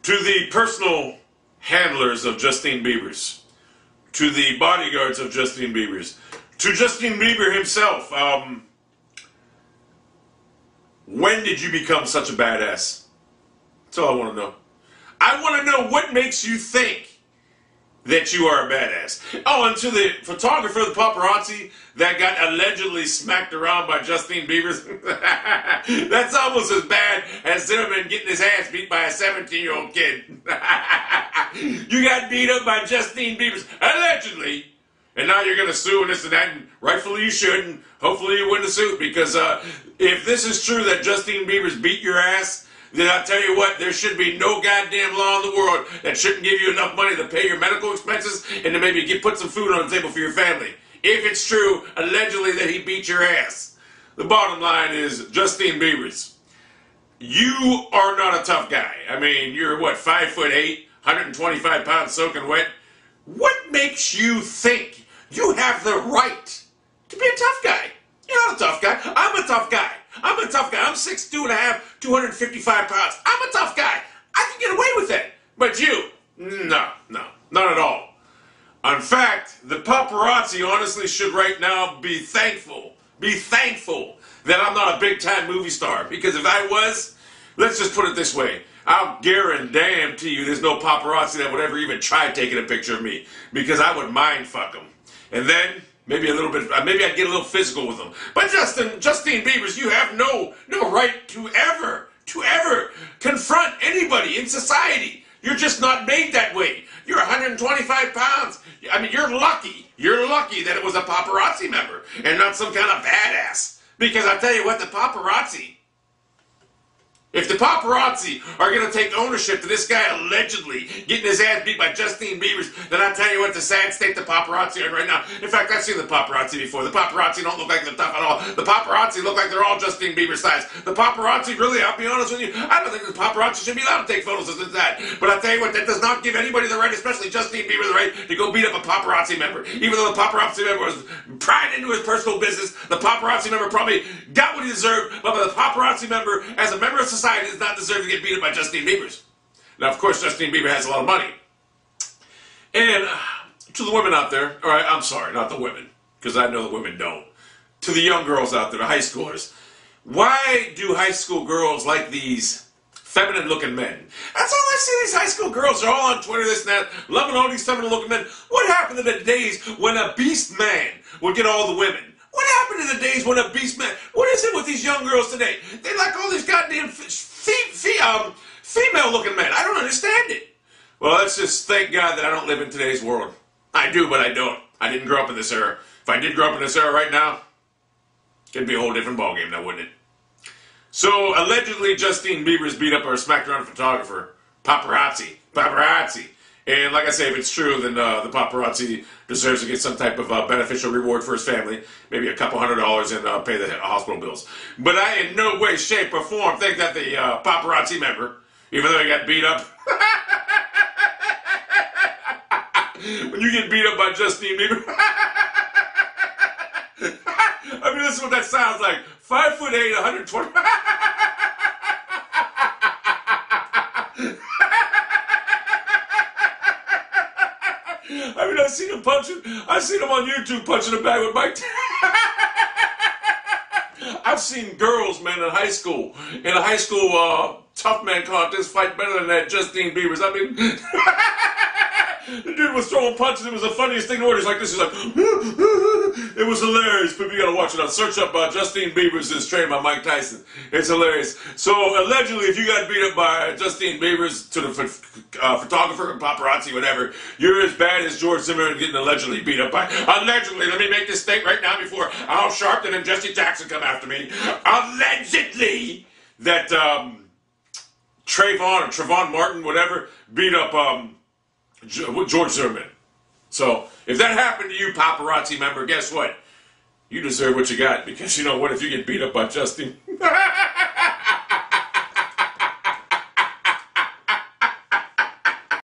To the personal handlers of Justine Biebers, to the bodyguards of Justine Biebers, to Justine Bieber himself, when did you become such a badass? That's all I want to know. I want to know what makes you think that you are a badass. Oh, and to the photographer, the paparazzi, that got allegedly smacked around by Justine Bieber. That's almost as bad as Zimmerman getting his ass beat by a 17-year-old kid. You got beat up by Justine Bieber, allegedly. And now you're going to sue and this and that, and rightfully you should, and hopefully you win the suit, because if this is true that Justine Bieber's beat your ass, then I'll tell you what, there should be no goddamn law in the world that shouldn't give you enough money to pay your medical expenses and to maybe put some food on the table for your family. If it's true, allegedly, that he beat your ass. The bottom line is, Justine Biebers, you are not a tough guy. I mean, you're what, 5'8", 125 pounds soaking wet? What makes you think you have the right to be a tough guy? You're not a tough guy. I'm a tough guy. I'm a tough guy. I'm 6'2.5", 255 pounds. I'm a tough guy. I can get away with it. But you, no, not at all. In fact, the paparazzi honestly should right now be thankful that I'm not a big-time movie star. Because if I was, let's just put it this way, I'll guarantee you there's no paparazzi that would ever even try taking a picture of me. Because I would mind fuck them. And then maybe a little bit, maybe I'd get a little physical with them. But Justine Biebers, you have no right to ever confront anybody in society. You're just not made that way. You're 125 pounds. I mean, you're lucky. You're lucky that it was a paparazzi member and not some kind of badass. Because I tell you what, the paparazzi, if the paparazzi are going to take ownership to this guy allegedly getting his ass beat by Justine Bieber, then I tell you what, the sad state the paparazzi are in right now. In fact, I've seen the paparazzi before. The paparazzi don't look like they're tough at all. The paparazzi look like they're all Justine Bieber size. The paparazzi, really, I'll be honest with you, I don't think the paparazzi should be allowed to take photos of that. But I tell you what, that does not give anybody the right, especially Justine Bieber, the right to go beat up a paparazzi member. Even though the paparazzi member was prying into his personal business, the paparazzi member probably got what he deserved, but the paparazzi member, as a member of society, does not deserve to get beat up by Justine Bieber. Now, of course, Justine Bieber has a lot of money. And to the women out there, all right, I'm sorry, not the women, because I know the women don't. To the young girls out there, the high schoolers, why do high school girls like these feminine-looking men? That's all I see. These high school girls are all on Twitter, this and that, loving all these feminine-looking men. What happened to the days when a beast man would get all the women? What happened to the days when a beast man... What is it with these young girls today? They like all these goddamn female-looking men. I don't understand it. Well, let's just thank God that I don't live in today's world. I do, but I don't. I didn't grow up in this era. If I did grow up in this era right now, it'd be a whole different ballgame now, wouldn't it? So, allegedly, Justine Bieber's beat up or smacked around a photographer. Paparazzi. And like I say, if it's true, then the paparazzi deserves to get some type of beneficial reward for his family. Maybe a couple $100 and pay the hospital bills. But I in no way, shape, or form think that the paparazzi member, even though he got beat up, when you get beat up by Justine Bieber, I mean, this is what that sounds like. 5'8", 120. I mean, I've seen him on YouTube punching a bag with Mike. I've seen girls, man, in a high school tough man contest fight better than that Justine Bieber's. I mean, the dude was throwing punches. It was the funniest thing in the world. He's like this. He's like, it was hilarious. People, you gotta watch it. I'll search up Justine Bieber's is trained by Mike Tyson. It's hilarious. So allegedly, if you got beat up by Justine Bieber's to the photographer and paparazzi, whatever, you're as bad as George Zimmerman getting allegedly beat up by. Allegedly, let me make this statement right now before Al Sharpton and Jesse Jackson come after me. Allegedly, that Trayvon Martin, whatever, beat up George Zimmerman. So, if that happened to you, paparazzi member, guess what? You deserve what you got, because you know what? If you get beat up by Justine...